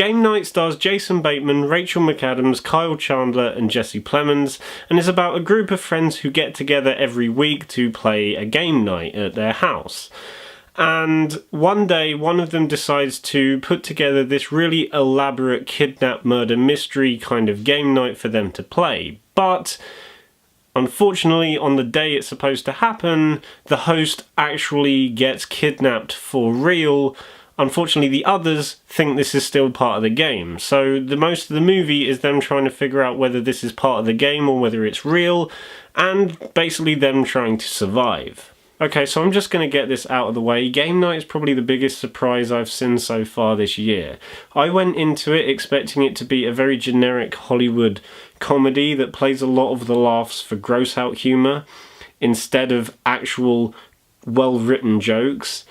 Game Night stars Jason Bateman, Rachel McAdams, Kyle Chandler and Jesse Plemons, and is about a group of friends who get together every week to play a game night at their house. And one day, one of them decides to put together this really elaborate kidnap murder mystery kind of game night for them to play. But unfortunately, on the day it's supposed to happen, the host actually gets kidnapped for real. Unfortunately, the others think this is still part of the game. So the most of the movie is them trying to figure out whether this is part of the game or whether it's real, and basically them trying to survive. Okay, so I'm just going to get this out of the way. Game Night is probably the biggest surprise I've seen so far this year. I went into it expecting it to be a very generic Hollywood comedy that plays a lot of the laughs for gross out humour instead of actual well-written jokes.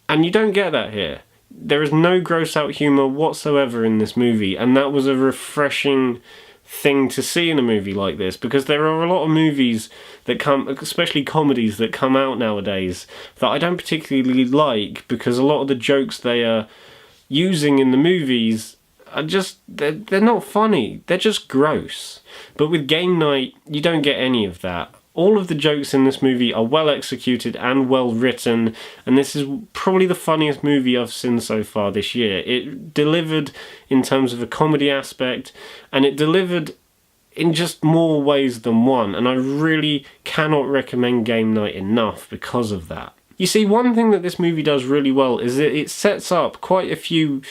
And you don't get that here. There is no gross out humour whatsoever in this movie, and that was a refreshing thing to see in a movie like this, because there are a lot of movies that come, especially comedies that come out nowadays, that I don't particularly like, because a lot of the jokes they are using in the movies are just, they're not funny, they're just gross. But with Game Night, you don't get any of that. All of the jokes in this movie are well executed and well written, and this is probably the funniest movie I've seen so far this year. It delivered in terms of a comedy aspect, and it delivered in just more ways than one, and I really cannot recommend Game Night enough because of that. You see, one thing that this movie does really well is that it sets up quite a few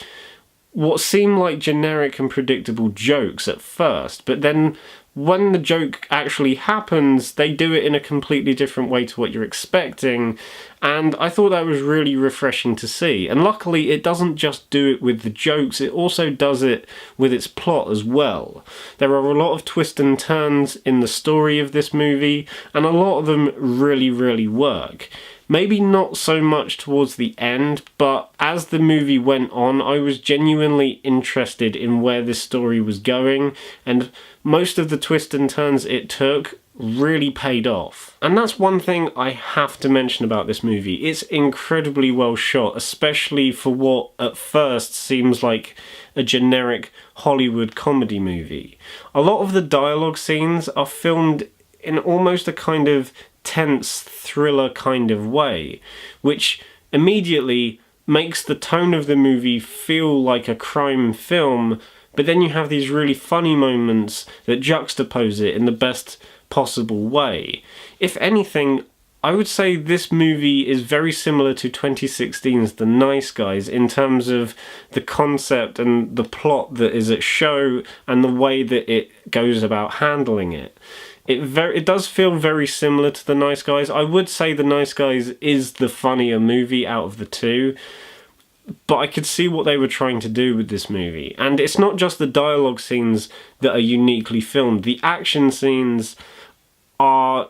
what seem like generic and predictable jokes at first, but then when the joke actually happens, they do it in a completely different way to what you're expecting, and I thought that was really refreshing to see. And luckily, it doesn't just do it with the jokes, it also does it with its plot as well. There are a lot of twists and turns in the story of this movie, and a lot of them really, really work. Maybe not so much towards the end, but as the movie went on, I was genuinely interested in where this story was going, and most of the twists and turns it took really paid off. And that's one thing I have to mention about this movie. It's incredibly well shot, especially for what at first seems like a generic Hollywood comedy movie. A lot of the dialogue scenes are filmed in almost a kind of tense thriller kind of way, which immediately makes the tone of the movie feel like a crime film, but then you have these really funny moments that juxtapose it in the best possible way. If anything, I would say this movie is very similar to 2016's The Nice Guys in terms of the concept and the plot that is at show and the way that it goes about handling it. It does feel very similar to The Nice Guys. I would say The Nice Guys is the funnier movie out of the two, but I could see what they were trying to do with this movie. And it's not just the dialogue scenes that are uniquely filmed. The action scenes are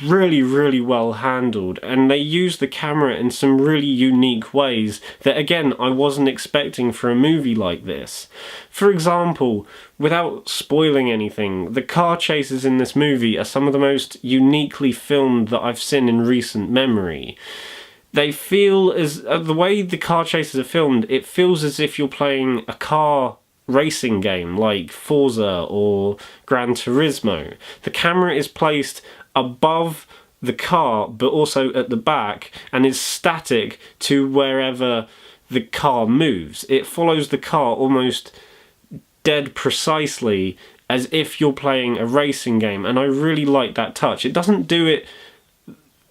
really, really well handled, and they use the camera in some really unique ways that, again, I wasn't expecting for a movie like this. For example, without spoiling anything, the car chases in this movie are some of the most uniquely filmed that I've seen in recent memory. They feel as the way the car chases are filmed, it feels as if you're playing a car racing game like Forza or Gran Turismo. The camera is placed above the car but also at the back and is static to wherever the car moves. It follows the car almost dead precisely as if you're playing a racing game, and I really like that touch. It doesn't do it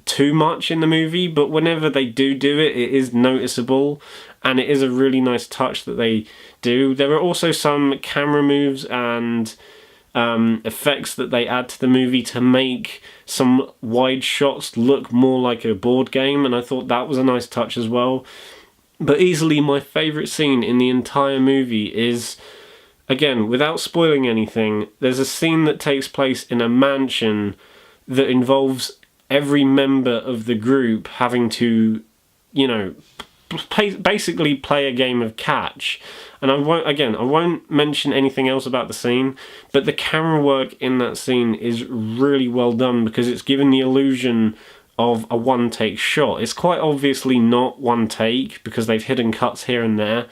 too much in the movie, but whenever they do it, it is noticeable, and it is a really nice touch that they do. There are also some camera moves and effects that they add to the movie to make some wide shots look more like a board game, and I thought that was a nice touch as well. But easily my favourite scene in the entire movie is, again, without spoiling anything, there's a scene that takes place in a mansion that involves every member of the group having to, basically play a game of catch. And I won't mention anything else about the scene, but the camera work in that scene is really well done because it's given the illusion of a one-take shot. It's quite obviously not one take because they've hidden cuts here and there,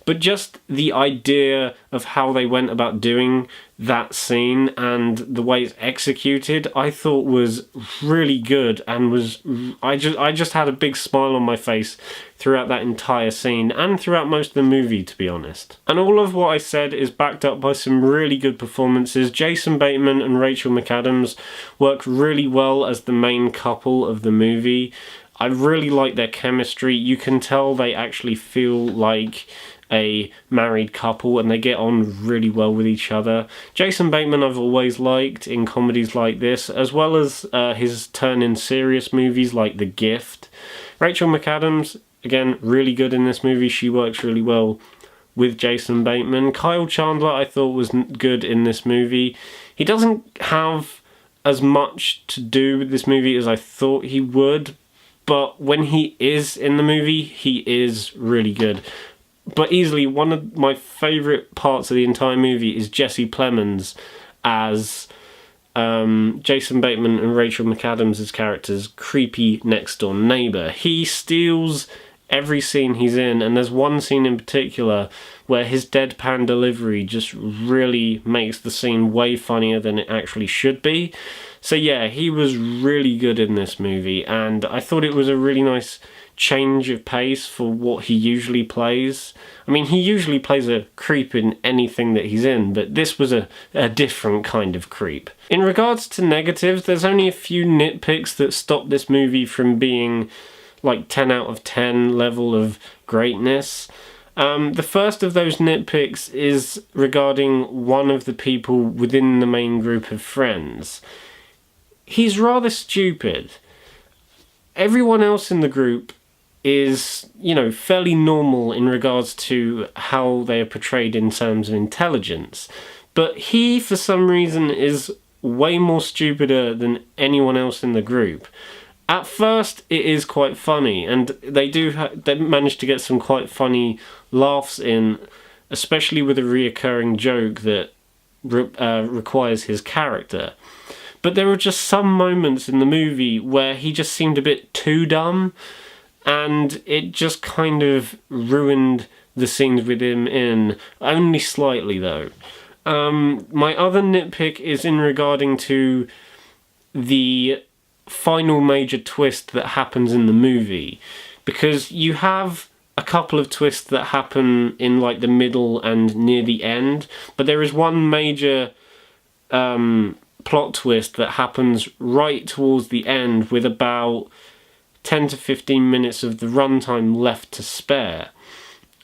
But just the idea of how they went about doing that scene and the way it's executed, I thought was really good, and I just had a big smile on my face throughout that entire scene and throughout most of the movie, to be honest. And all of what I said is backed up by some really good performances. Jason Bateman and Rachel McAdams work really well as the main couple of the movie. I really like their chemistry. You can tell they actually feel like a married couple and they get on really well with each other. Jason Bateman I've always liked in comedies like this, as well as his turn in serious movies like The Gift. Rachel McAdams, again, really good in this movie. She works really well with Jason Bateman. Kyle Chandler I thought was good in this movie. He doesn't have as much to do with this movie as I thought he would, but when he is in the movie, he is really good. But easily one of my favourite parts of the entire movie is Jesse Plemons as Jason Bateman and Rachel McAdams' characters' creepy next-door neighbour. He steals every scene he's in, and there's one scene in particular where his deadpan delivery just really makes the scene way funnier than it actually should be. So yeah, he was really good in this movie, and I thought it was a really nice change of pace for what he usually plays. I mean, he usually plays a creep in anything that he's in, but this was a different kind of creep. In regards to negatives, there's only a few nitpicks that stop this movie from being like 10 out of 10 level of greatness. The first of those nitpicks is regarding one of the people within the main group of friends. He's rather stupid. Everyone else in the group is, fairly normal in regards to how they are portrayed in terms of intelligence. But he, for some reason, is way more stupider than anyone else in the group. At first, it is quite funny, and they manage to get some quite funny laughs in, especially with a reoccurring joke that requires his character. But there were just some moments in the movie where he just seemed a bit too dumb, and it just kind of ruined the scenes with him in, only slightly though. My other nitpick is in regarding to the final major twist that happens in the movie, because you have a couple of twists that happen in like the middle and near the end, but there is one major plot twist that happens right towards the end with about 10 to 15 minutes of the runtime left to spare.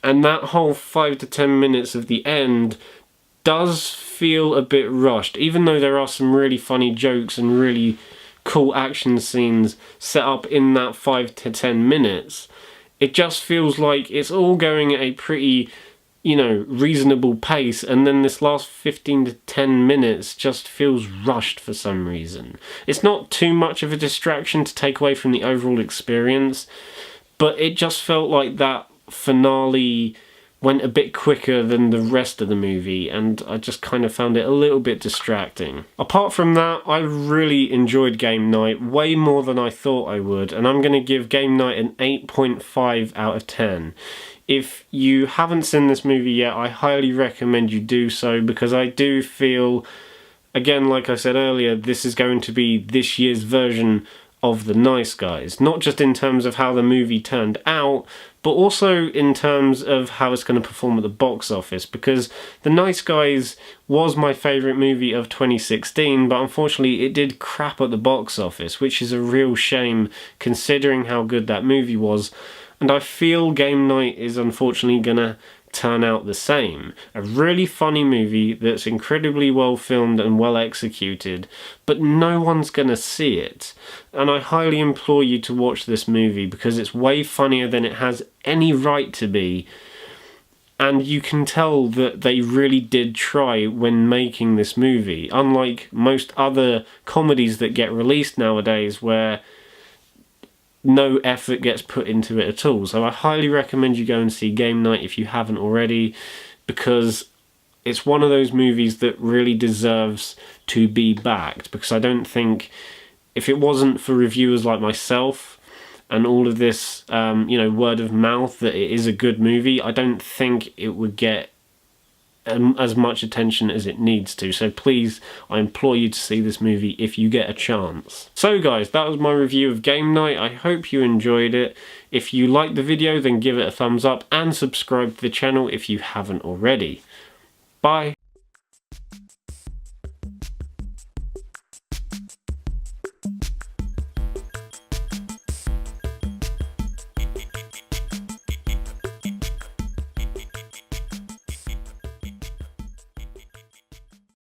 And that whole 5 to 10 minutes of the end does feel a bit rushed, even though there are some really funny jokes and really cool action scenes set up in that 5 to 10 minutes. It just feels like it's all going at a pretty, reasonable pace, and then this last 15 to 10 minutes just feels rushed for some reason. It's not too much of a distraction to take away from the overall experience, but it just felt like that finale went a bit quicker than the rest of the movie, and I just kind of found it a little bit distracting. Apart from that, I really enjoyed Game Night, way more than I thought I would, and I'm going to give Game Night an 8.5 out of 10. If you haven't seen this movie yet, I highly recommend you do so, because I do feel, again, like I said earlier, this is going to be this year's version of The Nice Guys. Not just in terms of how the movie turned out, but also in terms of how it's going to perform at the box office, because The Nice Guys was my favourite movie of 2016, but unfortunately it did crap at the box office, which is a real shame considering how good that movie was. And I feel Game Night is unfortunately going to turn out the same. A really funny movie that's incredibly well filmed and well executed, but no one's going to see it. And I highly implore you to watch this movie, because it's way funnier than it has any right to be. And you can tell that they really did try when making this movie, unlike most other comedies that get released nowadays where no effort gets put into it at all. So I highly recommend you go and see Game Night if you haven't already, because it's one of those movies that really deserves to be backed, because I don't think, if it wasn't for reviewers like myself and all of this, you know, word of mouth that it is a good movie, I don't think it would get as much attention as it needs to. So please, I implore you to see this movie if you get a chance. So guys, that was my review of Game Night. I hope you enjoyed it. If you liked the video, then give it a thumbs up and subscribe to the channel if you haven't already. Bye.